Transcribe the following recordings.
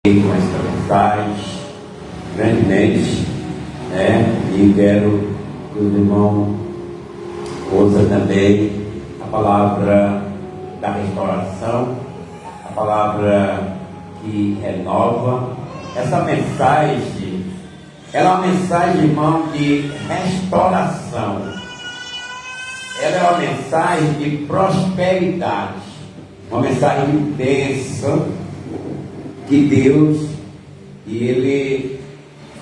Com esta mensagem grandemente, e quero que os irmãos ouçam também a palavra da restauração, a palavra que renova. Essa mensagem, ela é uma mensagem, irmão, de restauração. Ela é uma mensagem de prosperidade, uma mensagem de bênção que Deus Ele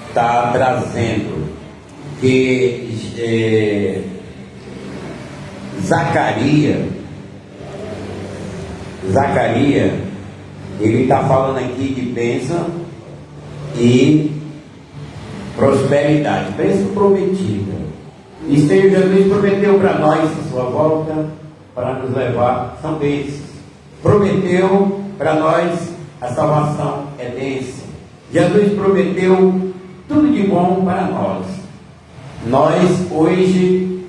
está trazendo. Que Zacarias, ele está falando aqui de bênção e prosperidade, bênção prometida. E Senhor Jesus prometeu para nós a sua volta para nos levar, são bênçãos. Prometeu para nós a salvação é bênção. Jesus prometeu tudo de bom para nós. Nós hoje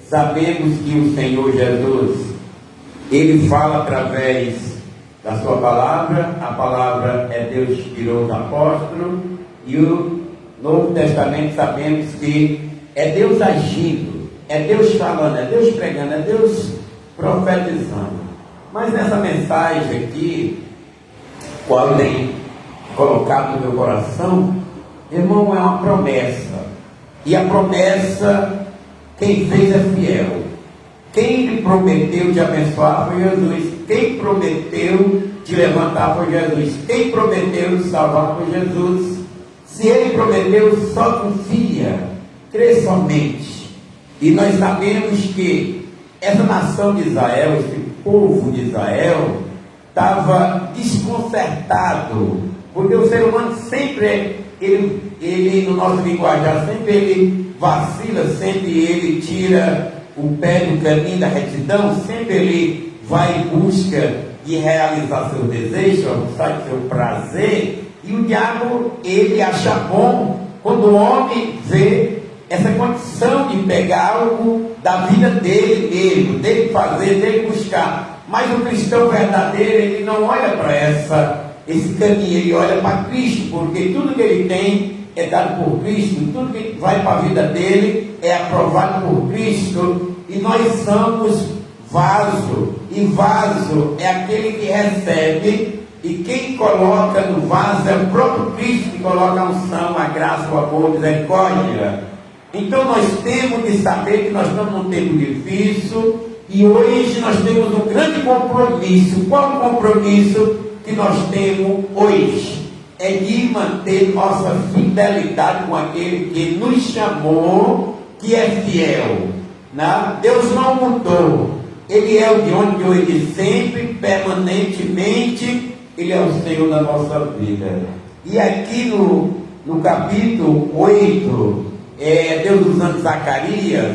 sabemos que o Senhor Jesus, Ele fala através da sua palavra. A palavra é Deus que inspirou os apóstolos, e o Novo Testamento sabemos que é Deus agindo, é Deus falando, é Deus pregando, é Deus profetizando. Mas nessa mensagem aqui, qual tem colocado no meu coração, irmão, é uma promessa. E a promessa, quem fez é fiel. Quem lhe prometeu te abençoar foi Jesus. Quem prometeu te levantar foi Jesus. Quem prometeu te salvar foi Jesus. Se Ele prometeu, só confia, crê somente. E nós sabemos que essa nação de Israel, esse povo de Israel, estava desconcertado, porque o ser humano sempre, ele no nosso linguajar, sempre ele vacila, sempre ele tira o pé do caminho da retidão, sempre ele vai em busca de realizar seu desejo, alcançar seu prazer, e o diabo, ele acha bom quando o homem vê essa condição de pegar algo da vida dele mesmo, dele fazer, dele buscar. Mas o cristão verdadeiro, ele não olha para esse caminho, ele olha para Cristo, porque tudo que ele tem é dado por Cristo, tudo que vai para a vida dele é aprovado por Cristo, e nós somos vaso, e vaso é aquele que recebe, e quem coloca no vaso é o próprio Cristo que coloca a unção, a graça, o amor, a misericórdia. Então nós temos de saber que nós estamos num tempo difícil, e hoje nós temos um grande compromisso. Qual o compromisso que nós temos hoje? É de manter nossa fidelidade com aquele que nos chamou, que é fiel. Né? Deus não mudou. Ele é o de onde, de hoje, de sempre, permanentemente. Ele é o Senhor da nossa vida. E aqui no capítulo 8, Deus usando Zacarias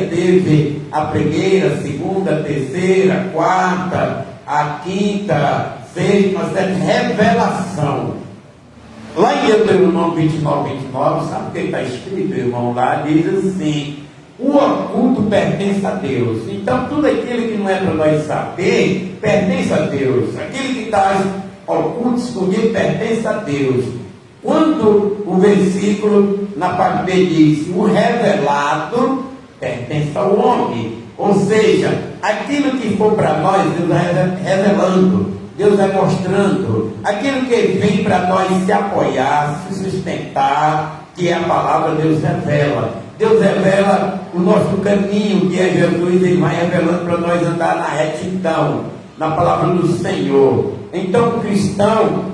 teve a primeira, segunda, terceira, quarta, a quinta, sexta, sétima revelação. Lá em Deuteronômio 29, sabe o que está escrito, irmão? Lá diz assim: o oculto pertence a Deus. Então tudo aquilo que não é para nós saber, pertence a Deus. Aquilo que está oculto, escondido, pertence a Deus. Quando o versículo na parte B diz: o revelado pertence ao homem, ou seja, aquilo que for para nós, Deus vai revelando, Deus vai mostrando, aquilo que vem para nós se apoiar, se sustentar, que é a palavra, Deus revela o nosso caminho, que é Jesus, Ele vai revelando para nós andar na retidão, na palavra do Senhor. Então o cristão,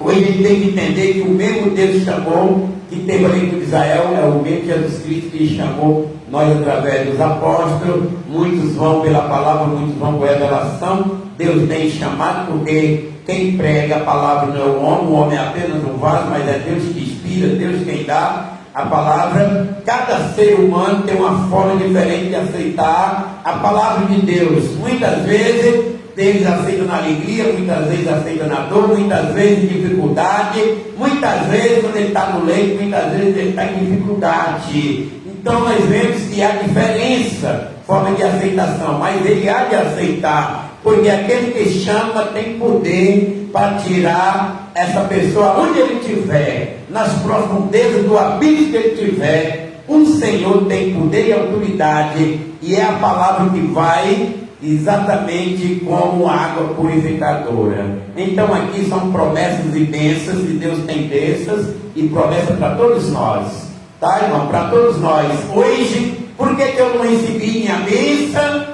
ele tem que entender que o mesmo Deus chamou, que teve ali com Israel, é o mesmo Jesus Cristo que chamou nós através dos apóstolos. Muitos vão pela palavra, muitos vão por revelação. Deus tem chamado, porque quem prega a palavra não é o homem é apenas um vaso, mas é Deus que inspira, Deus quem dá a palavra. Cada ser humano tem uma forma diferente de aceitar a palavra de Deus. Muitas vezes eles aceitam na alegria, muitas vezes aceitam na dor, muitas vezes em dificuldade, muitas vezes quando ele está no leito, muitas vezes ele está em dificuldade. Então nós vemos que há diferença, forma de aceitação, mas ele há de aceitar, porque aquele que chama tem poder para tirar essa pessoa, onde ele estiver, nas profundezas do abismo que ele estiver, o Senhor tem poder e autoridade, e é a palavra que vai exatamente como água purificadora. Então aqui são promessas e bênçãos, e Deus tem bênçãos e promessas para todos nós, tá, irmão? Para todos nós. Hoje, por que eu não recebi minha bênção?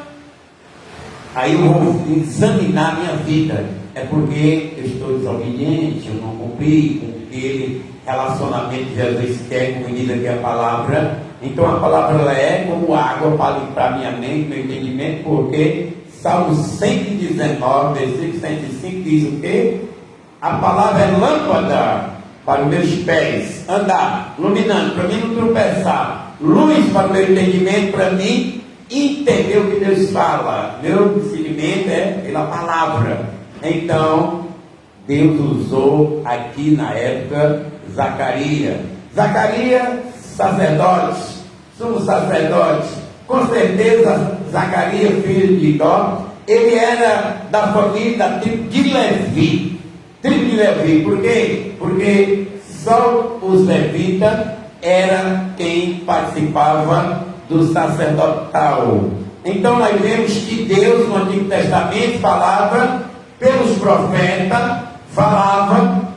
Aí eu vou examinar minha vida. É porque eu estou desobediente, eu não cumpri com aquele relacionamento que Jesus quer, como diz aqui a palavra. Então a palavra ela é como água para limpar minha mente, meu entendimento, porque Salmo 119, versículo 105 diz o quê? A palavra é lâmpada para os meus pés, andar, iluminando, para mim não tropeçar, luz para o meu entendimento, para mim entender o que Deus fala. Meu discernimento é pela palavra. Então Deus usou aqui na época Zacarias, sacerdote, sumo sacerdote. Com certeza Zacarias, filho de Idó, ele era da família da tribo de Levi. Por quê? Porque só os levitas eram quem participava do sacerdotal. Então nós vemos que Deus no Antigo Testamento falava pelos profetas,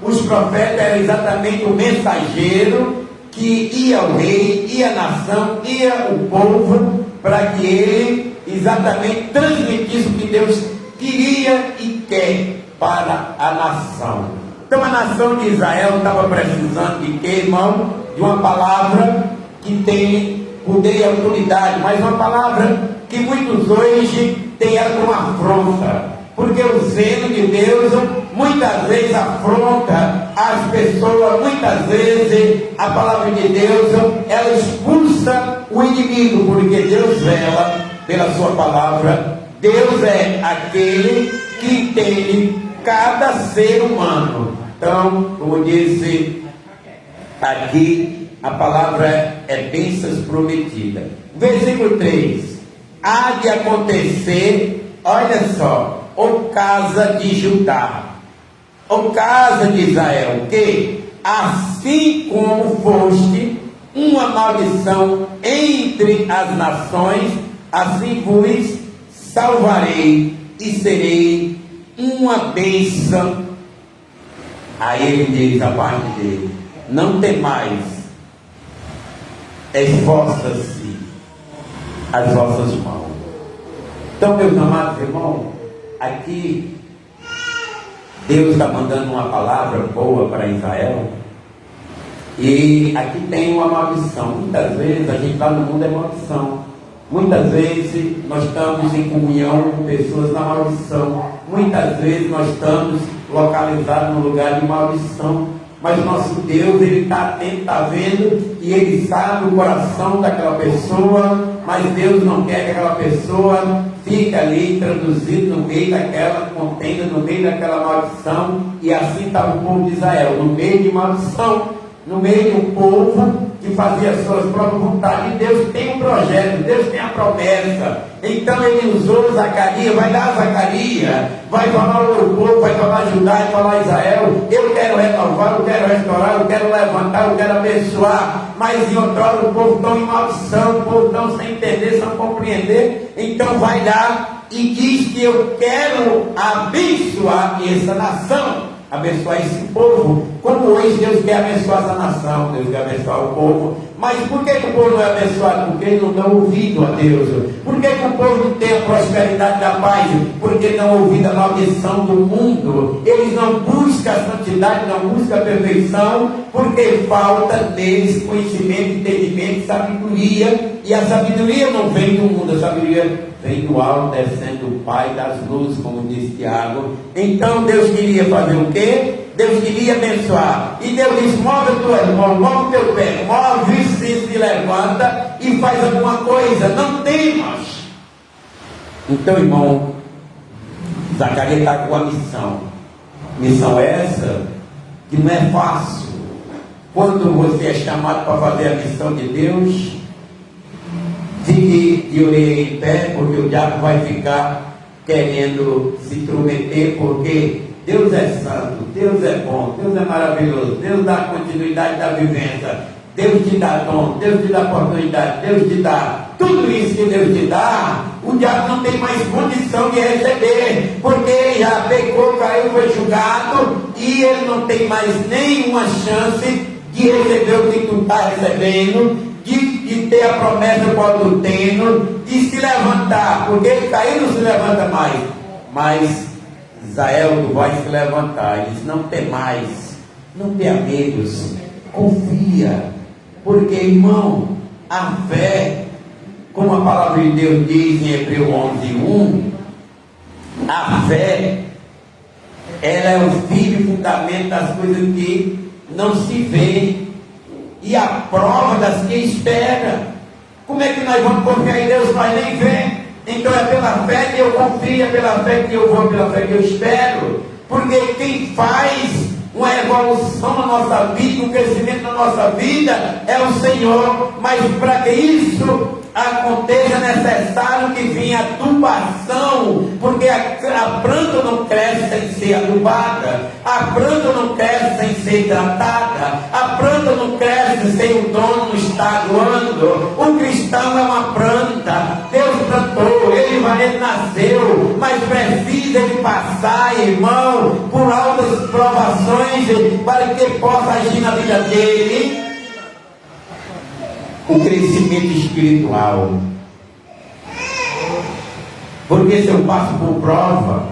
os profetas eram exatamente o mensageiro que ia ao rei, ia à nação, ia o povo, para que ele exatamente transmitisse o que Deus queria e quer para a nação. Então a nação de Israel estava precisando de quê, irmão? De uma palavra que tem poder e autoridade, mas uma palavra que muitos hoje têm ela como afronta, porque o zelo de Deus muitas vezes afronta as pessoas, muitas vezes a palavra de Deus ela expulsa o inimigo, porque Deus vela pela sua palavra. Deus é aquele que entende cada ser humano. Então, como disse aqui, a palavra é bênçãos prometidas. Versículo 3: há de acontecer, olha só, ó casa de Judá, ó casa de Israel, que assim como foste uma maldição entre as nações, assim vos salvarei e serei uma bênção. Aí ele diz a parte dele: não temais, esforça-se as vossas mãos. Então, meus amados irmãos, aqui Deus está mandando uma palavra boa para Israel, e aqui tem uma maldição. Muitas vezes a gente lá no mundo é maldição, muitas vezes nós estamos em comunhão com pessoas na maldição, muitas vezes nós estamos localizados no lugar de maldição, mas o nosso Deus, Ele está atento, está vendo, e Ele sabe o coração daquela pessoa, mas Deus não quer que aquela pessoa fique ali introduzida no meio daquela contenda, no meio daquela maldição. E assim estava o povo de Israel, no meio de maldição, no meio de um povo que fazia as suas próprias vontades. E Deus tem um projeto, Deus tem a promessa. Então Ele usou Zacarias, vai dar Zacarias, vai falar ao povo, vai falar a Judá, vai falar a Israel: eu quero renovar, eu quero restaurar, eu quero levantar, eu quero abençoar. Mas em outra hora o povo está em maldição, o povo não sem entender, sem compreender. Então vai dar e diz que eu quero abençoar essa nação, abençoar esse povo, como hoje Deus quer abençoar essa nação, Deus quer abençoar o povo. Mas por que o povo não é abençoado? Porque eles não dão ouvido a Deus. Por que o povo não tem a prosperidade da paz? Porque não ouvido a maldição do mundo. Eles não buscam a santidade, não buscam a perfeição, porque falta neles conhecimento, entendimento, sabedoria. E a sabedoria não vem do mundo, a sabedoria vem do alto, descendo do Pai das luzes, como diz Tiago. Então Deus queria fazer o quê? Deus queria abençoar. E Deus disse: move o teu irmão, move o teu pé, move, se levanta e faz alguma coisa, não temas. Então, irmão, Zacarias está com a missão essa que não é fácil. Quando você é chamado para fazer a missão de Deus, fique de orelha em pé, porque o diabo vai ficar querendo se intrometer, porque Deus é santo, Deus é bom, Deus é maravilhoso, Deus dá continuidade da vivência, Deus te dá dom, Deus te dá oportunidade, Deus te dá tudo isso que Deus te dá. O diabo não tem mais condição de receber, porque ele já pecou, caiu, foi julgado, e ele não tem mais nenhuma chance de receber o que tu está recebendo, de ter a promessa qual tu tendo, de se levantar, porque ele caiu, não se levanta mais. Mas Israel, tu vai se levantar. Ele diz: não tem mais, não tenha medo, confia, porque, irmão, a fé, como a palavra de Deus diz em Hebreus 11:1, a fé, ela é o firme fundamento das coisas que não se vê, e a prova das que espera. Como é que nós vamos confiar em Deus, nós nem vê? Então é pela fé que eu confio, é pela fé que eu vou, pela fé que eu espero. Porque quem faz uma evolução na nossa vida, um crescimento na nossa vida, é o Senhor. Mas para que isso aconteça, é necessário que venha adubação, porque a planta não cresce sem ser adubada, a planta não cresce sem ser tratada, a planta não cresce sem o dono estar aguando. O cristão é uma planta, Deus plantou, ele nasceu, mas precisa de passar, irmão, por altas provações para que possa agir na vida dele o crescimento espiritual. Porque se eu passo por prova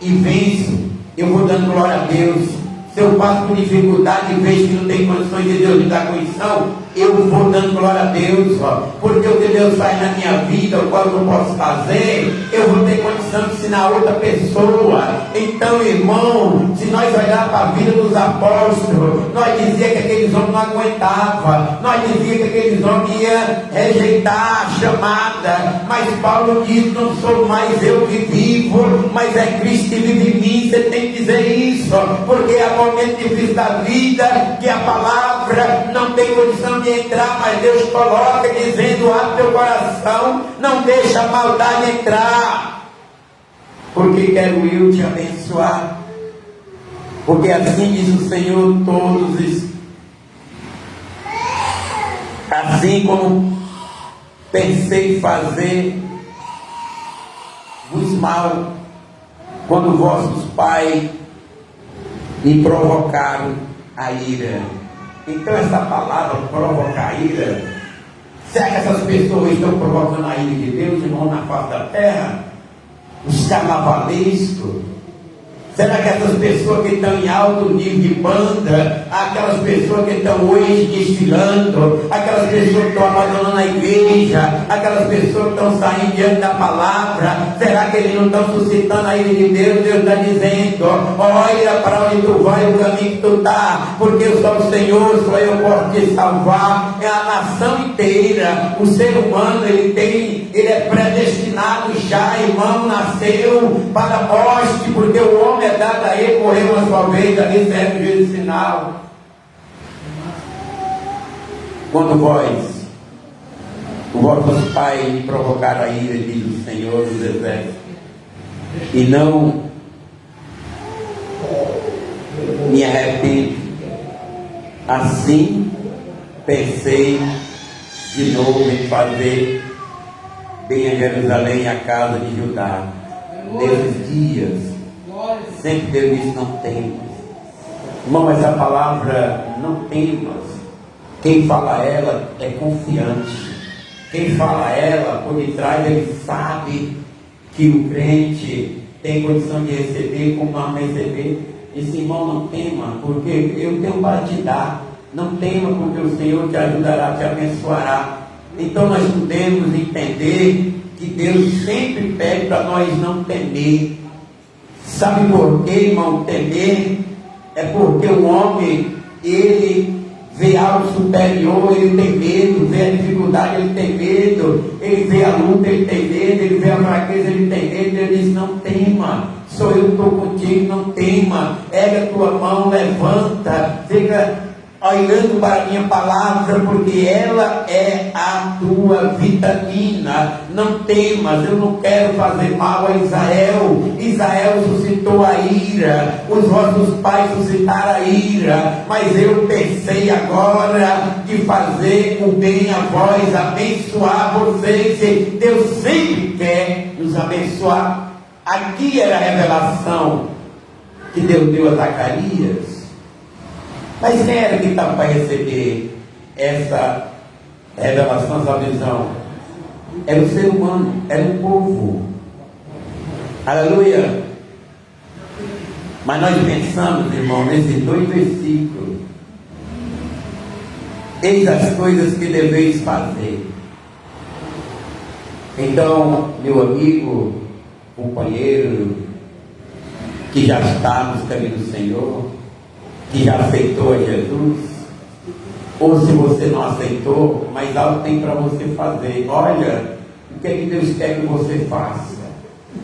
e venço, eu vou dando glória a Deus. Se eu passo por dificuldade e vejo que não tem condições de Deus me dar condição, eu vou dando glória a Deus, porque o que Deus faz na minha vida, o qual eu não posso fazer, eu vou ter condição de ensinar a outra pessoa. Então, irmão, se nós olharmos para a vida dos apóstolos, nós dizíamos que aqueles homens não aguentavam, nós dizíamos que aqueles homens iam rejeitar a chamada, mas Paulo diz: não sou mais eu que vivo, mas é Cristo que vive em mim. Você tem que dizer isso, porque é o momento difícil da vida, que a palavra não tem condição de entrar, mas Deus coloca dizendo: abre teu coração, não deixa a maldade entrar, porque quero eu te abençoar, porque assim diz o Senhor, assim como pensei fazer vos mal, quando vossos pais me provocaram a ira. Então essa palavra, provocar a ira, será que essas pessoas estão provocando a ira de Deus, irmão, na face da terra? Os carnavalescos? Será que essas pessoas que estão em alto nível de banda, aquelas pessoas que estão hoje desfilando, aquelas pessoas que estão abandonando a igreja, aquelas pessoas que estão saindo diante da palavra, será que eles não estão suscitando a ira de Deus? Deus está dizendo: olha para onde tu vai, o caminho que tu está, porque eu sou o Senhor, só eu posso te salvar. É a nação inteira, o ser humano, ele é predestinado já, irmão, nasceu para a morte, porque o homem é dado a ele, morreu uma só vez, ali serve o juízo final. Quando vossos pais me provocaram a ira, diz o Senhor dos Exércitos, e não me arrependo, assim pensei de novo em fazer bem a Jerusalém e a casa de Judá. Nesses dias, sempre Deus disse: não temas. Irmão, essa palavra não temas, quem fala ela é confiante. Quem fala ela, por detrás, ele sabe que o crente tem condição de receber, como não receber. Esse irmão, não tema, porque eu tenho para te dar. Não tema, porque o Senhor te ajudará, te abençoará. Então nós podemos entender que Deus sempre pede para nós não temer. Sabe por quê, irmão? Temer é porque o homem, ele vê algo superior, ele tem medo, vê a dificuldade, ele tem medo, ele vê a luta, ele tem medo, ele vê a fraqueza, ele tem medo. Ele diz: não tema, sou eu que estou contigo, não tema, erga a tua mão, levanta, fica olhando para a minha palavra, porque ela é a tua vitamina. Não temas, eu não quero fazer mal a Israel. Israel suscitou a ira, os vossos pais suscitaram a ira, mas eu pensei agora de fazer o bem a vós, abençoar vocês. E Deus sempre quer nos abençoar. Aqui era a revelação que Deus deu a Zacarias. Mas quem era que estava para receber essa revelação, essa visão? Era o ser humano, era o povo. Aleluia! Mas nós pensamos, irmão, nesses 2 versículos: eis as coisas que deveis fazer. Então, meu amigo, companheiro, que já está nos caminhos do Senhor, que já aceitou a Jesus, ou se você não aceitou, mas algo tem para você fazer. Olha, o que é que Deus quer que você faça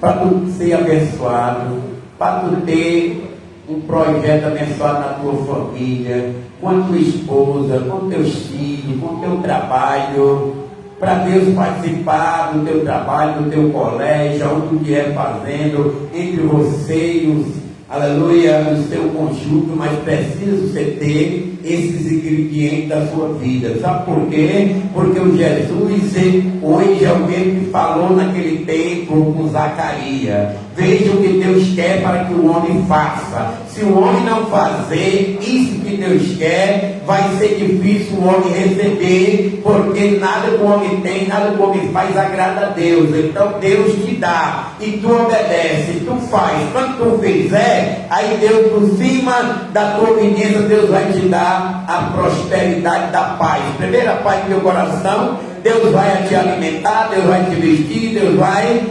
para tu ser abençoado, para tu ter um projeto abençoado na tua família, com a tua esposa, com teus filhos, com o teu trabalho, para Deus participar do teu trabalho, do teu colégio, onde tu estiver fazendo, entre você e os, aleluia, no seu conjunto, mas precisa você ter esses ingredientes da sua vida. Sabe por quê? Porque o Jesus hoje é o mesmo que falou naquele tempo com Zacarias. Veja o que Deus quer para que o homem faça. Se o homem não fazer isso que Deus quer, vai ser difícil o homem receber, porque nada que o homem tem, nada que o homem faz agrada a Deus. Então Deus te dá e tu obedece, tu faz. Quando tu fizer, aí Deus, por cima da tua obediência, Deus vai te dar a prosperidade da paz. Primeira paz do teu coração. Deus vai te alimentar, Deus vai te vestir, Deus vai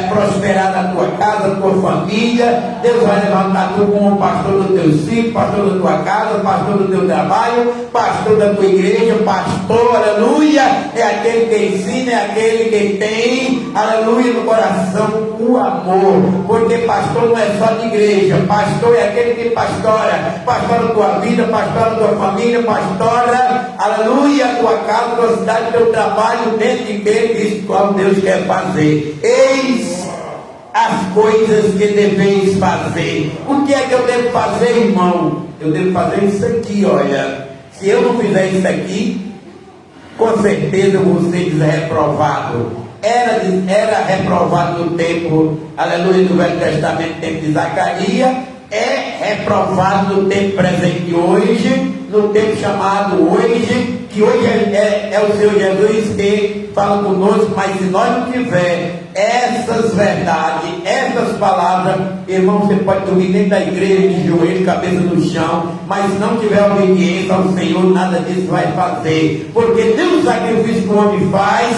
prosperar na tua casa, na tua família. Deus vai levantar tu como pastor dos teus filhos, pastor da tua casa, pastor do teu trabalho, pastor da tua igreja. Pastor, aleluia, é aquele que ensina, é aquele que tem, aleluia, no coração o amor. Porque pastor não é só de igreja, pastor é aquele que pastora a tua vida, pastora a tua família, pastora, aleluia, a tua casa, a tua cidade, o teu trabalho, dentro de Cristo, qual Deus quer fazer. Eis as coisas que deveis fazer. O que é que eu devo fazer, irmão? Eu devo fazer isso aqui, olha. Se eu não fizer isso aqui, com certeza eu vou ser reprovado. Era reprovado no tempo, aleluia, do Velho Testamento, tempo de Zacarias. É reprovado no tempo presente hoje, no tempo chamado hoje, que hoje é o Senhor Jesus que fala conosco. Mas se nós não tiver essas verdades, essas palavras, irmão, você pode dormir dentro da igreja, de joelho, cabeça no chão, mas se não tiver obediência ao Senhor, nada disso vai fazer. Porque Deus, o sacrifício que o homem faz,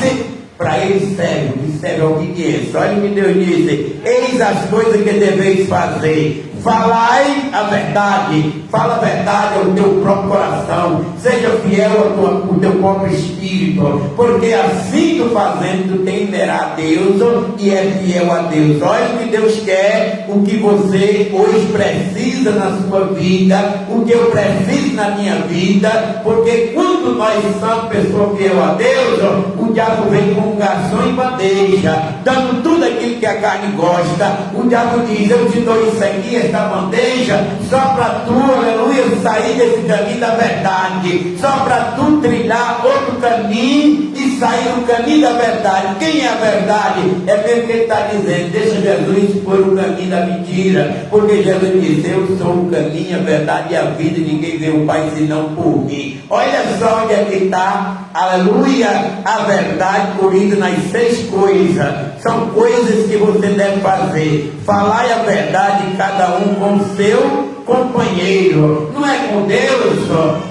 para ele serve a obediência. Olha o que Deus disse: eis as coisas que deveis fazer. Falai a verdade, fala a verdade ao teu próprio coração, seja fiel ao teu próprio espírito, porque assim tu fazendo, tu temerá a Deus e é fiel a Deus. Olha o que Deus quer, o que você hoje precisa na sua vida, o que eu preciso na minha vida, porque quando nós somos pessoas fiel a Deus, o diabo vem com um garçom em bandeja, dando tudo aquilo que a carne gosta. O diabo diz: eu te dou isso aqui, esta bandeja, só para tu, aleluia, sair desse caminho da verdade, só para tu trilhar outro caminho e sair do caminho da verdade. Quem é a verdade? É mesmo que ele está dizendo: deixa Jesus por o caminho da mentira, porque Jesus disse: eu sou o caminho, a verdade e a vida, e ninguém vê o Pai senão por mim. Olha só onde é que está, aleluia, a verdade corrida nas 6 coisas. São coisas que você deve fazer. Falai a verdade, cada um com o seu companheiro. Não é com Deus,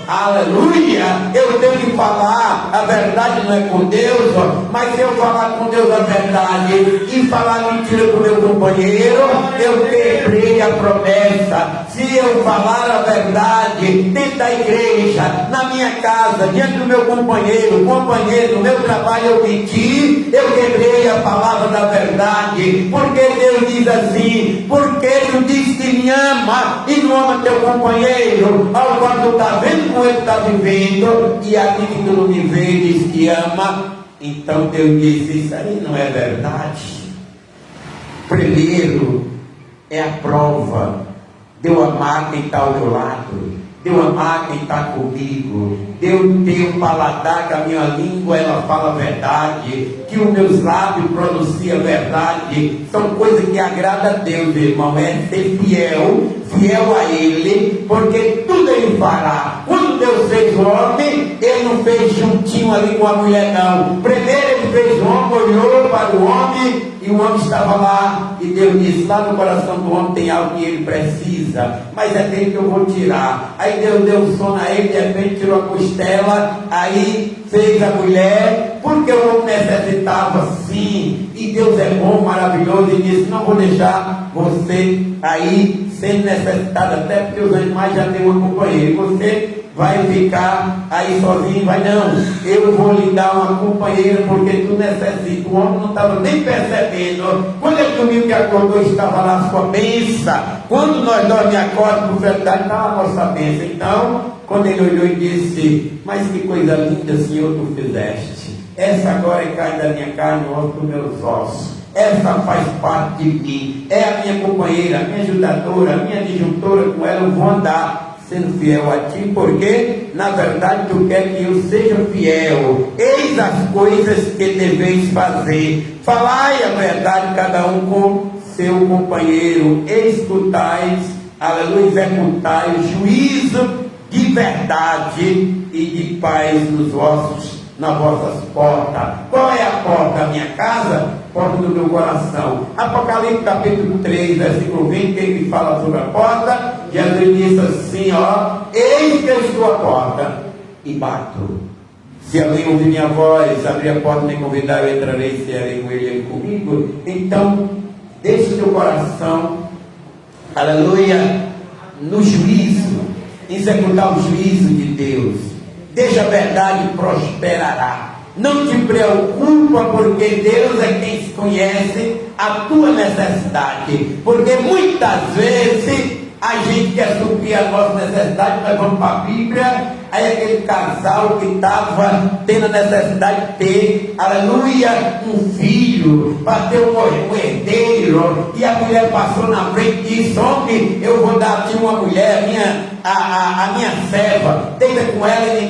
aleluia, eu tenho que falar a verdade, não é com Deus, mas se eu falar com Deus a verdade e falar mentira com meu companheiro, eu quebrei a promessa. Se eu falar a verdade dentro da igreja, na minha casa, diante do meu companheiro, do meu trabalho, eu menti, eu quebrei a palavra da verdade. Porque Deus diz assim: porque tu diz que me ama e não ama teu companheiro, ao qual tu está vendo como ele está vivendo, e aqui que tu não me vê e diz que ama, então Deus disse, isso aí não é verdade. Primeiro é a prova de eu amar quem está ao meu lado, de eu amar quem está comigo, de eu ter um paladar que a minha língua ela fala a verdade, que os meus lábios pronunciam a verdade. São coisas que agradam a Deus, irmão, é ser fiel a Ele, porque tudo Ele fará. Quando Deus fez o homem, Ele não fez juntinho ali com a mulher, não. Primeiro Ele fez o homem, olhou para o homem, e o homem estava lá, e Deus disse, lá no coração do homem tem algo que ele precisa, mas é dele que eu vou tirar. Aí Deus deu sono a ele, de repente tirou a costela, aí fez a mulher, porque o homem necessitava sim, e Deus é bom, maravilhoso, e disse, não vou deixar você aí sendo necessitado, até porque os animais já têm uma companheira, e você vai ficar aí sozinho, vai não, eu vou lhe dar uma companheira, porque tu necessita. O homem não estava nem percebendo, quando ele dormiu que acordou, estava lá a sua bênção. Quando nós dormimos e acordamos, por verdade, está a nossa bênção. Então, quando ele olhou e disse, mas que coisa linda, Senhor, tu fizeste, essa agora é carne da minha carne, osso dos meus ossos, essa faz parte de mim, é a minha companheira, a minha ajudadora, a minha disjuntora, com ela eu vou andar sendo fiel a ti, porque na verdade tu quer que eu seja fiel. Eis as coisas que deveis fazer, falai a verdade cada um com seu companheiro, escutais, aleluia, executai o juízo de verdade e de paz nos vossos, nas vossas portas. Qual é a porta da minha casa? Porta do meu coração. Apocalipse capítulo 3, versículo 20, ele fala sobre a porta. Jesus disse assim, ó, eis que eu estou à porta e bato. Se alguém ouvir minha voz, abrir a porta e me convidar, eu entrarei e serei com ele comigo. Então, deixe o teu coração, aleluia, no juízo, executar o juízo de Deus. Deixa a verdade prosperará. Não te preocupa, porque Deus é quem conhece a tua necessidade. Porque muitas vezes a gente quer suprir a nossa necessidade, nós vamos para a Bíblia, aí aquele casal que estava tendo a necessidade de ter, aleluia, um filho, para ter um herdeiro, e a mulher passou na frente e disse, homem, eu vou dar a ti uma mulher, a minha serva, deita com ela e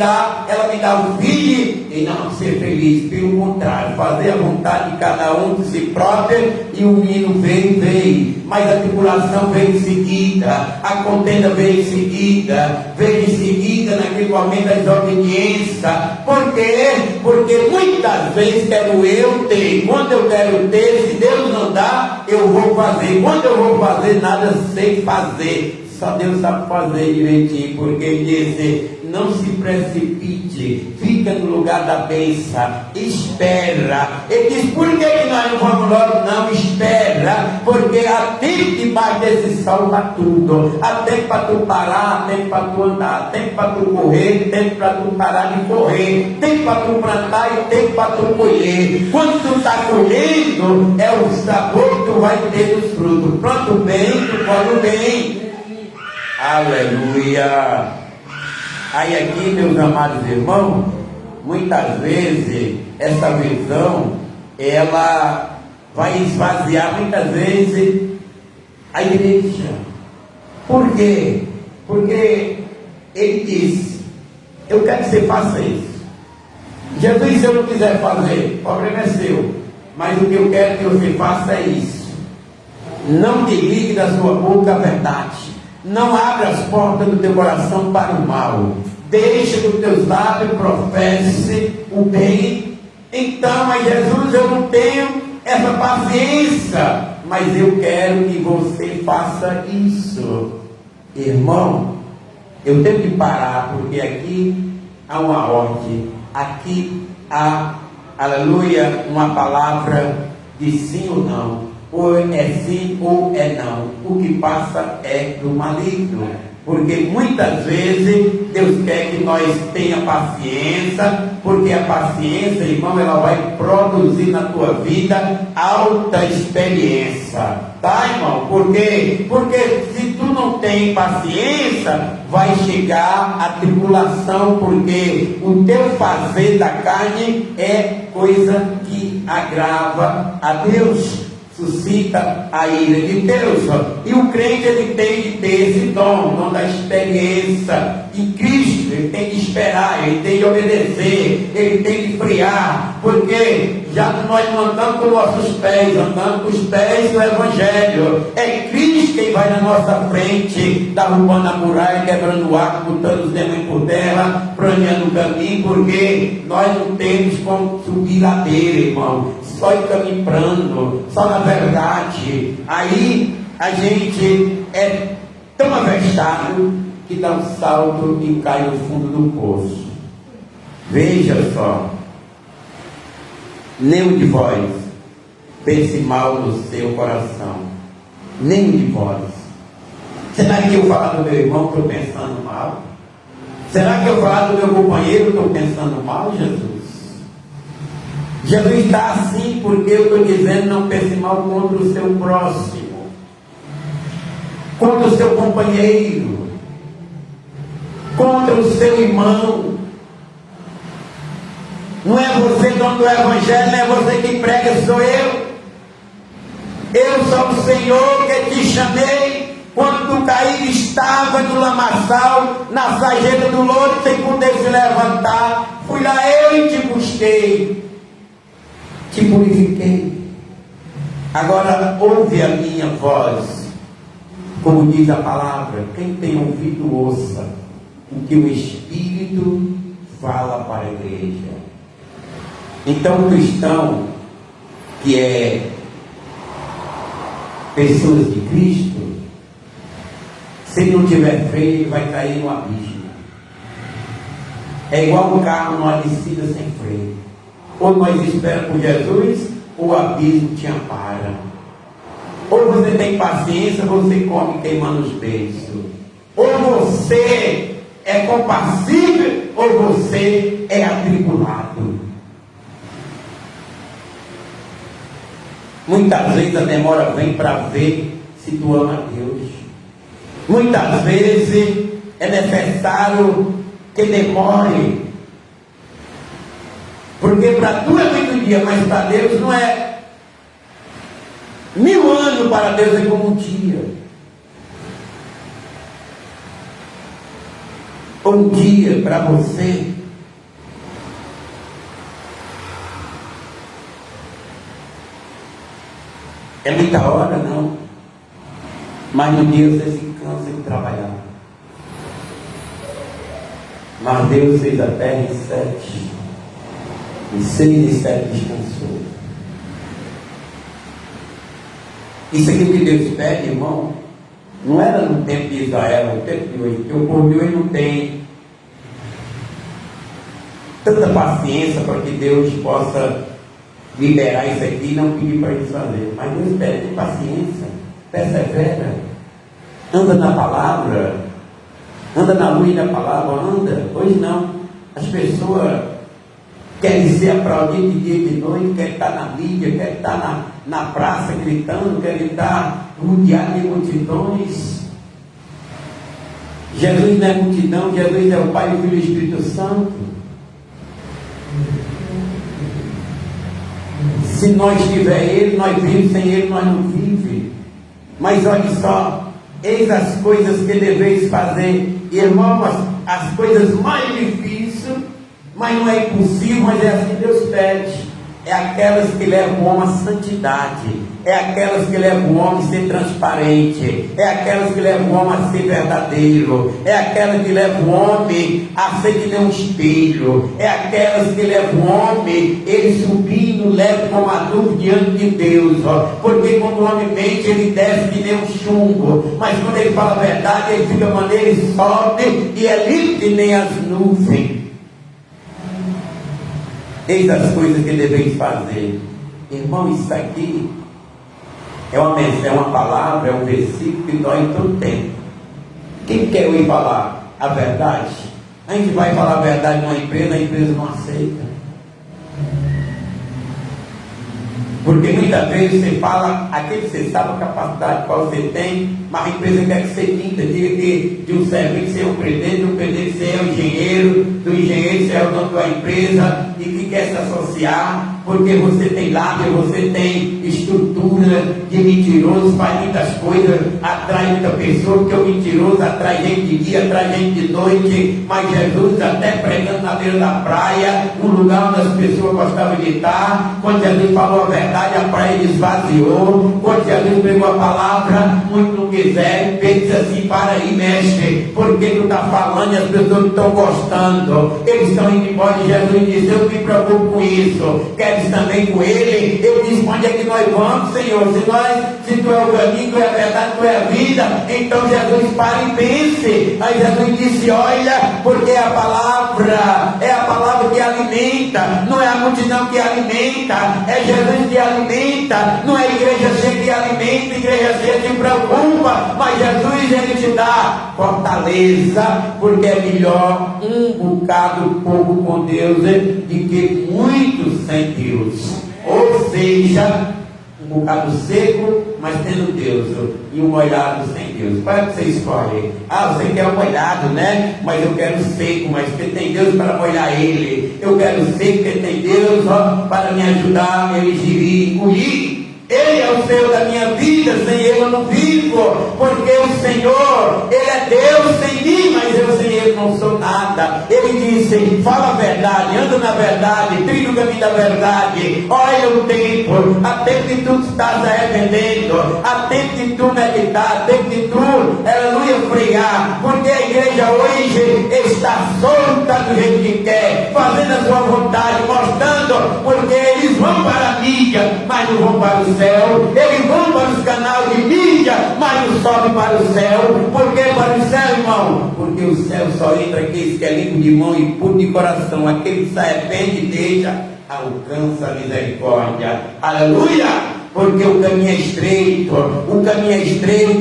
ela me dá um filho, e não ser feliz, pelo contrário, fazer a vontade de cada um de si próprio, e o menino veio, mas a tribulação veio em seguida, a contenda veio em seguida, naquele momento da desobediência. Por quê? Porque muitas vezes quero eu ter, quando eu quero ter, se Deus não dá, eu vou fazer, quando eu vou fazer, nada sei fazer. Só Deus sabe fazer direitinho, porque Ele disse, não se precipite, fica no lugar da bênção, espera. Ele diz, por que nós não vamos logo? Não, espera, porque há tempo debaixo desse sol para tudo. Há tempo para tu parar, há tempo para tu andar, há tempo para tu correr, tempo para tu parar de correr, tempo para tu plantar e tempo para tu colher. Quando tu está colhendo, é o sabor que tu vai ter dos frutos. Planta bem, tu colhe bem. Aleluia! Aí aqui, meus amados irmãos, muitas vezes essa visão, ela vai esvaziar muitas vezes a igreja. Por quê? Porque ele disse, eu quero que você faça isso. Jesus, se eu não quiser fazer, o problema é seu, mas o que eu quero que você faça é isso. Não desligue da sua boca a verdade. Não abra as portas do teu coração para o mal. Deixa que os teus lábios professe o bem. Então, mas Jesus, eu não tenho essa paciência, mas eu quero que você faça isso. Irmão, eu tenho que parar, porque aqui há uma ordem. Aqui há, aleluia, uma palavra de sim ou não. Ou é sim ou é não. O que passa é do maligno. Porque muitas vezes Deus quer que nós tenha paciência, porque a paciência, irmão, ela vai produzir na tua vida alta experiência, tá, irmão? Por quê? Porque se tu não tem paciência, vai chegar a tribulação, porque o teu fazer da carne é coisa que agrava a Deus, suscita a ira de Deus. E o crente, ele tem de ter esse dom da experiência em Cristo. Ele tem de esperar, ele tem de obedecer, ele tem de friar, porque já nós não andamos com nossos pés, andamos com os pés do Evangelho. É Cristo quem vai na nossa frente, derrubando a muralha, quebrando o arco, botando os demônios por terra, planeando o caminho, porque nós não temos como subir ladeira, irmão, só ir caminho plano, só na verdade. Aí a gente é tão avestado que dá um salto e cai no fundo do poço. Veja só, nenhum de vós pense mal no seu coração, nenhum de vós. Será que eu falar do meu irmão estou pensando mal? Será que eu falar do meu companheiro estou pensando mal, Jesus? Jesus está assim porque eu estou dizendo: não pense mal contra o seu próximo, contra o seu companheiro, contra o seu irmão. Não é você dono do Evangelho, não é você que prega, sou eu. Eu sou o Senhor que te chamei. Quando tu cair, estava no lamaçal, na sarjeta do lodo, sem poder se levantar. Fui lá eu e te busquei, te purifiquei. Agora ouve a minha voz, como diz a palavra. Quem tem ouvido, ouça o que o Espírito fala para a igreja. Então, o cristão que é pessoas de Cristo, se ele não tiver freio, ele vai cair no abismo. É igual um carro numa descida sem freio. Ou nós esperamos por Jesus, ou o abismo te ampara. Ou você tem paciência, ou você come queimando os beiços. Ou você é compassível, ou você é atribulado. Muitas vezes a demora vem para ver se tu ama a Deus. Muitas vezes é necessário que demore, porque para tu é muito dia, mas para Deus não é. 1000 anos para Deus é como um dia. Um dia para você é muita hora, não. Mas no dia você se cansa de trabalhar. Mas Deus fez a terra em 7. Em 6 e 7 descansou. Isso aqui que Deus pede, irmão, não era no tempo de Israel, no tempo de hoje, porque o povo de hoje não tem tanta paciência para que Deus possa liberar isso aqui e não pedir para eles fazer. Mas Deus pede paciência, persevera, anda na palavra, anda na luz da palavra, anda. Hoje não, as pessoas querem ser aplaudidas de dia e de noite, querem estar na mídia, querem estar na praça gritando, querem estar rodeado de multidões. Jesus não é multidão, Jesus é o Pai, o Filho e o Espírito Santo. Se nós tiver Ele, nós vivemos, sem Ele nós não vivemos. Mas olha só, eis as coisas que deveis fazer, irmãos, as coisas mais difíceis, mas não é impossível, mas é assim que Deus pede. É aquelas que levam o homem à santidade, é aquelas que levam o homem a ser transparente, é aquelas que levam o homem a ser verdadeiro, é aquelas que levam o homem a ser que nem um espelho, é aquelas que levam o homem, ele subindo, leva como uma nuvem diante de Deus, porque quando o homem mente, ele desce que nem um chumbo, mas quando ele fala a verdade, ele fica maneiro, ele sobe e é limpo que nem as nuvens. Eis as coisas que deveis fazer. Irmão, isso aqui é uma palavra, é um versículo que dói em todo tempo. Quem quer ouvir falar a verdade? A gente vai falar a verdade numa empresa, a empresa não aceita. Porque muitas vezes você fala aquilo que você sabe, a capacidade que você tem, mas a empresa quer que você minta, diga que de um serviço você é o presidente, do presidente você é o engenheiro, do engenheiro você é o dono da empresa, e que quer se associar, porque você tem lábio, você tem estrutura de mentiroso, faz muitas coisas, atrai muita pessoa, porque o mentiroso atrai gente de dia, atrai gente de noite, mas Jesus até pregando na beira da praia, um lugar onde as pessoas gostavam de estar, quando Jesus falou a verdade, a praia esvaziou. Quando Jesus pregou a palavra, muitos não quiseram. Pedro disse assim: para aí, mestre, porque tu está falando e as pessoas não estão gostando, eles estão indo embora. E Jesus disse: eu me preocupo com isso, queres também com ele? Eu disse: onde é que nós vamos, Senhor? Se tu é o caminho, tu é a verdade, tu é a vida, então Jesus, para e pense. Aí Jesus disse: olha, porque a palavra é a palavra que alimenta, não é a multidão que alimenta, é Jesus que alimenta, não é a igreja cheia que alimenta, a igreja cheia que preocupa, mas Jesus, ele te dá fortaleza, porque é melhor um bocado pouco com Deus do que muitos sem Deus. Ou seja, um bocado seco, mas tendo Deus, e um molhado sem Deus. Qual é que você escolhe? Ah, você quer um molhado, né? Mas eu quero seco, mas porque tem Deus para molhar ele. Eu quero seco, porque tem Deus para me ajudar a ele engolir. Ele é o Senhor da minha vida, sem Ele eu não vivo, porque o Senhor, Ele é Deus sem mim, mas eu sem Ele não sou nada. Ele disse: fala a verdade, anda na verdade, trilha o caminho da verdade, olha o tempo, há tempo que tu estás arrependendo, há tempo que tu meditar, há tempo que tu, aleluia, frear, porque a igreja hoje está solta do jeito que quer, fazendo a sua vontade, mostrando, porque eles vão para a mídia, mas não vão para o céu. Eles vão para os canais de mídia, mas não sobem para o céu. Por que para o céu, irmão? Porque o céu só entra aqueles que é limpo de mão e puro de coração. Aquele que se arrepende e deixa, alcança a misericórdia. Aleluia! Porque o caminho é estreito,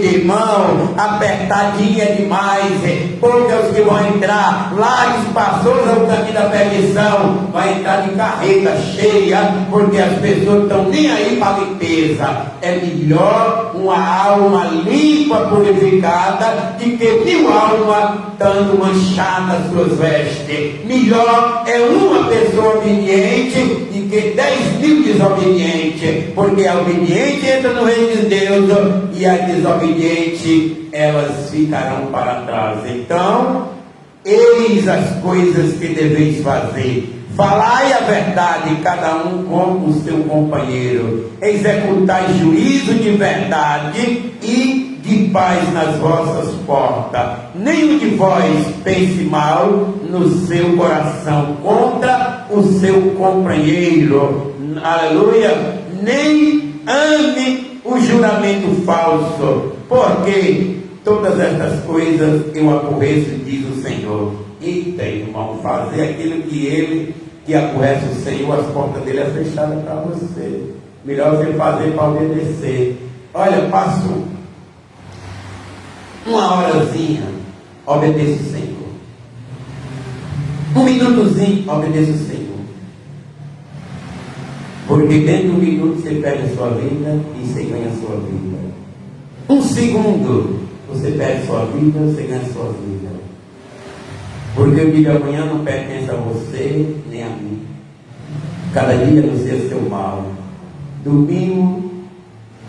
irmão, apertadinho é demais, poucos os que vão entrar, lá espaçoso é o caminho da perdição, vai entrar de carreta cheia, porque as pessoas estão nem aí para a limpeza. É melhor uma alma limpa, purificada, do que 1000 almas estando manchadas as suas vestes. Melhor é uma pessoa obediente do que 10.000 desobedientes, porque a obediente entra no reino de Deus e a desobediente, elas ficarão para trás. Então, eis as coisas que deveis fazer: falai a verdade, cada um com o seu companheiro, executai juízo de verdade e de paz nas vossas portas. Nenhum de vós pense mal no seu coração contra o seu companheiro. Aleluia! Nem ame o juramento falso, porque todas estas coisas eu aborreço, diz o Senhor. Eita, irmão, fazer aquilo que aborrece o Senhor, as portas dele é fechadas para você. Melhor você fazer para obedecer. Olha, passo uma horazinha, obedeça o Senhor. Um minutozinho, obedeça o Senhor. Porque dentro de um minuto você perde a sua vida e você ganha a sua vida. Um segundo você perde a sua vida, você ganha a sua vida. Porque o dia de amanhã não pertence a você nem a mim. Cada dia no seu mal. Dormimos,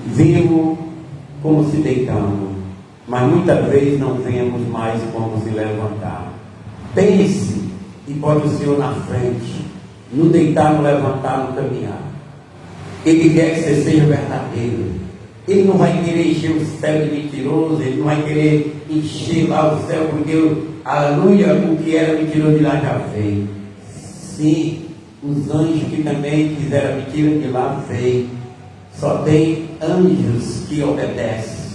vimos como se deitamos, mas muitas vezes não vemos mais como se levantar. Pense e bote o Senhor na frente, no deitar, no levantar, no caminhar. Ele quer que você seja verdadeiro. Ele não vai querer encher o céu de mentiroso, ele não vai querer encher lá o céu, porque, aleluia, o que era mentiroso de lá já veio. Sim, os anjos que também fizeram mentira de lá veio. Só tem anjos que obedecem.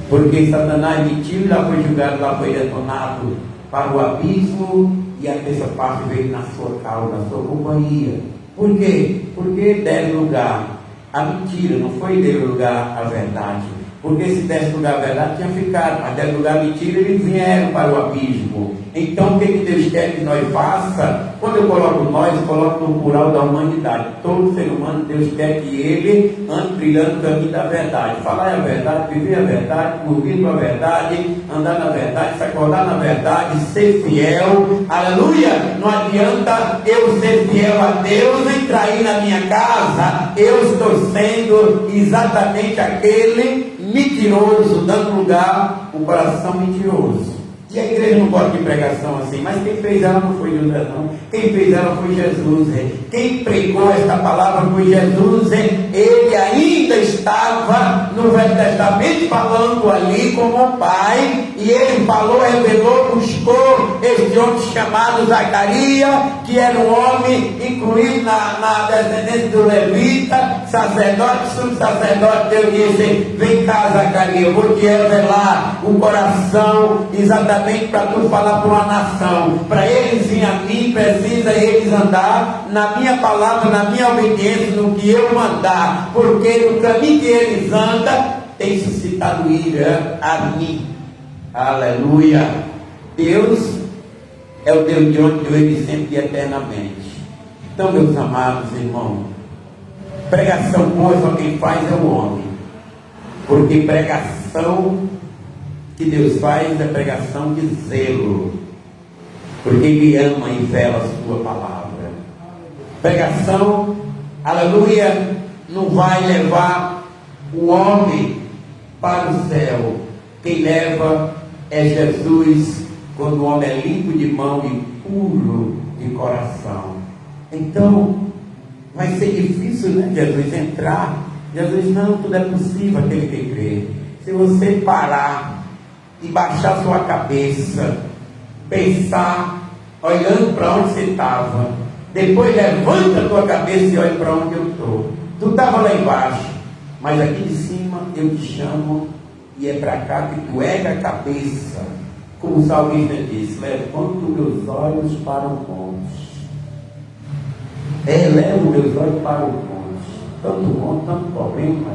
Porque Satanás mentiu, lá foi julgado, lá foi detonado para o abismo, e a terça parte veio na sua causa, na sua companhia. Por quê? Porque deram lugar à mentira, não foi deram lugar à verdade. Porque se desse lugar a verdade, tinha ficado. Mas desse lugar a mentira, eles vieram para o abismo. Então, o que Deus quer que nós faça? Quando eu coloco nós, eu coloco no plural da humanidade. Todo ser humano, Deus quer que ele ande trilhando o caminho da verdade. Falar a verdade, viver a verdade, morrer para a verdade, andar na verdade, se acordar na verdade, ser fiel. Aleluia! Não adianta eu ser fiel a Deus e trair na minha casa. Eu estou sendo exatamente aquele mentiroso, dando lugar ao coração mentiroso. E a igreja não gosta de pregação assim, mas quem fez ela não foi Judas, não. Quem fez ela foi Jesus. Quem pregou esta palavra foi Jesus. Ele ainda estava no Velho Testamento falando ali como o Pai, e ele falou, revelou, buscou este homem chamado Zacarias, que era um homem incluído na descendência do levita, sacerdote, subsacerdote. Deus disse: vem cá, Zacarias, eu vou te revelar o coração exatamente para tu falar para uma nação. Para eles virem a mim, precisa eles andar na minha palavra, na minha obediência, no que eu mandar, porque no caminho que eles andam tem suscitado ira a mim. Aleluia! Deus é o Deus de ontem, de hoje, sempre e eternamente. Então, meus amados irmãos, pregação boa só quem faz é o homem, porque pregação que Deus faz é pregação de zelo, porque Ele ama e vela a sua palavra. Pregação, aleluia, não vai levar o homem para o céu. Quem leva é Jesus, quando o homem é limpo de mão e puro de coração. Então, vai ser difícil, né, Jesus entrar. Jesus, não, tudo é possível aquele que crê. Se você parar e baixar sua cabeça, pensar, olhando para onde você estava, depois levanta a tua cabeça e olha para onde eu estou. Tu estava lá embaixo, mas aqui de cima eu te chamo, e é para cá que tu erga a cabeça, como o salmista disse: levanto meus olhos para o monte, elevo meus olhos para o monte, tanto problema,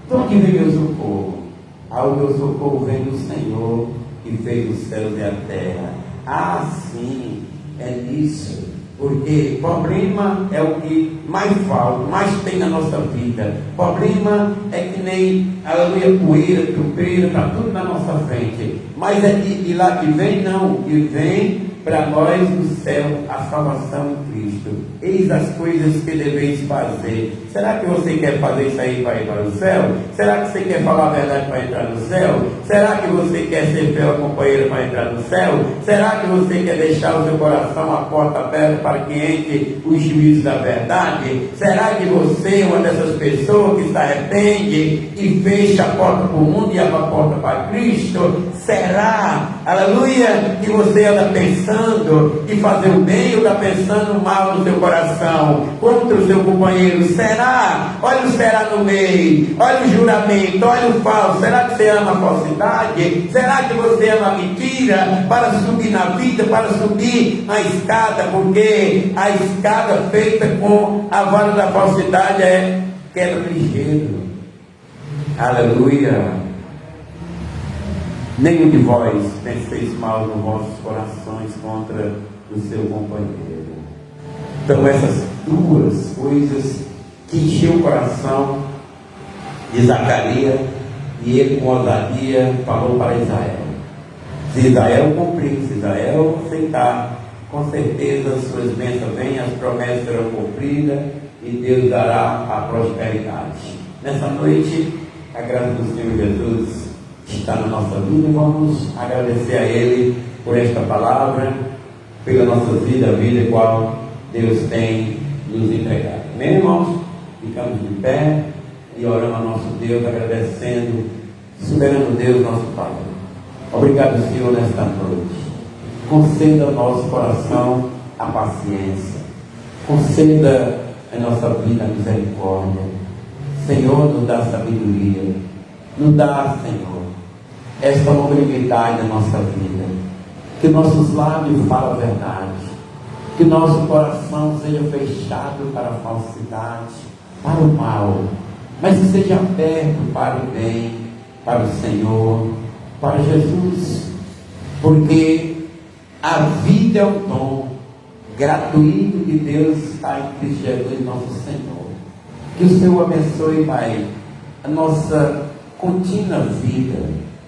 de onde vem meu socorro? Ao meu socorro vem do Senhor, que fez os céus e a terra. Ah, sim, é nisso. Porque problema é o que mais falta, mais tem na nossa vida. Problema é que nem, aleluia, poeira, tropeira, está tudo na nossa frente. Mas é de lá que vem, não. Que vem para nós do céu a salvação em Cristo. Eis as coisas que deveis fazer. Será que você quer fazer isso aí para ir para o céu? Será que você quer falar a verdade para entrar no céu? Será que você quer ser fiel companheiro para entrar no céu? Será que você quer deixar o seu coração a porta aberta para que entre os juízos da verdade? Será que você é uma dessas pessoas que se arrepende e fecha a porta para o mundo e abre a porta para Cristo? Será, aleluia, que você anda pensando em fazer o bem ou está pensando mal no seu coração contra o seu companheiro? Será? Olha o será no meio, olha o juramento, olha o falso. Será que você ama a falsidade? Será que você ama a mentira para subir na vida, para subir a escada? Porque a escada feita com a vara da falsidade é queda ligeiro. Aleluia. Nenhum de vós penseis mal nos vossos corações contra o seu companheiro. Então essas duas coisas que encheu o coração de Zacarias, e ele com ousadia falou para Israel. Se Israel cumprir, se Israel aceitar, com certeza as suas bênçãos vêm, as promessas serão cumpridas e Deus dará a prosperidade. Nessa noite, a graça do Senhor Jesus está na nossa vida, e vamos agradecer a Ele por esta palavra, pela nossa vida, a vida qual Deus tem nos entregado. Amém, irmãos? Ficamos de pé e oramos ao nosso Deus, agradecendo, soberano Deus, nosso Pai. Obrigado, Senhor, nesta noite. Conceda ao nosso coração a paciência, conceda a nossa vida a misericórdia. Senhor, nos dá sabedoria, nos dá, Senhor, esta longevidade na nossa vida, que nossos lábios falem a verdade, que nosso coração seja fechado para a falsidade, para o mal, mas que seja aberto para o bem. para o Senhor, para Jesus, porque a vida é um dom gratuito de Deus, está em Cristo Jesus, nosso Senhor. Que o Senhor abençoe, Pai, a nossa contínua vida,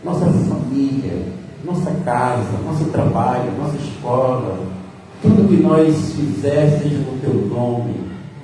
nossa família, nossa casa, nosso trabalho, nossa escola, tudo que nós fizermos seja no Teu nome.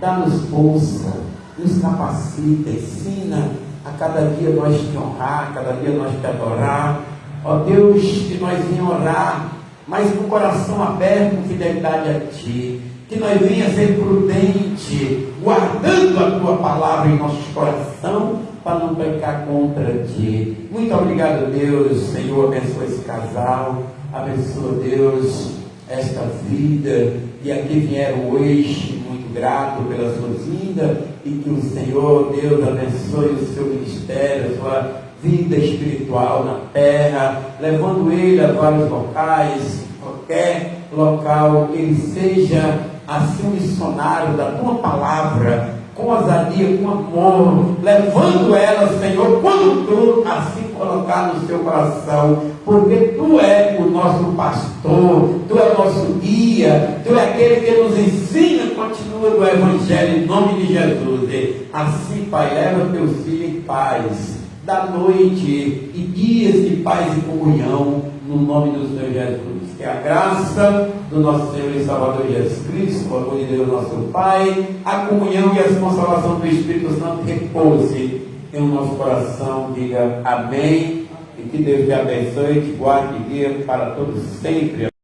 Dá-nos força, nos capacita, ensina a cada dia nós te honrar, a cada dia nós te adorar. Ó Deus, que nós venhamos orar, mas com o coração aberto, com fidelidade a Ti. Que nós venhamos ser prudente, guardando a Tua palavra em nosso coração, para não pecar contra Ti. Muito obrigado, Deus. Senhor, abençoa esse casal, abençoa, Deus, esta vida, e aqui vieram hoje, muito grato pela sua vinda, e que o Senhor, Deus, abençoe o seu ministério, a sua vida espiritual na terra, levando ele a vários locais, qualquer local, ele seja assim um missionário da tua palavra, com ousadia, com amor, levando ela, Senhor, quando tu assim colocar no seu coração, porque tu é o nosso pastor, tu é o nosso guia, tu é aquele que nos ensina, continua no Evangelho, em nome de Jesus. E assim, Pai, leva teus filhos em paz, da noite e dias de paz e comunhão, no nome do Senhor Jesus. Que a graça do nosso Senhor e Salvador Jesus Cristo, o amor de Deus nosso Pai, a comunhão e a consolação do Espírito Santo repouse em nosso coração. Diga amém, e que Deus te abençoe, te guarde e guie para todos sempre.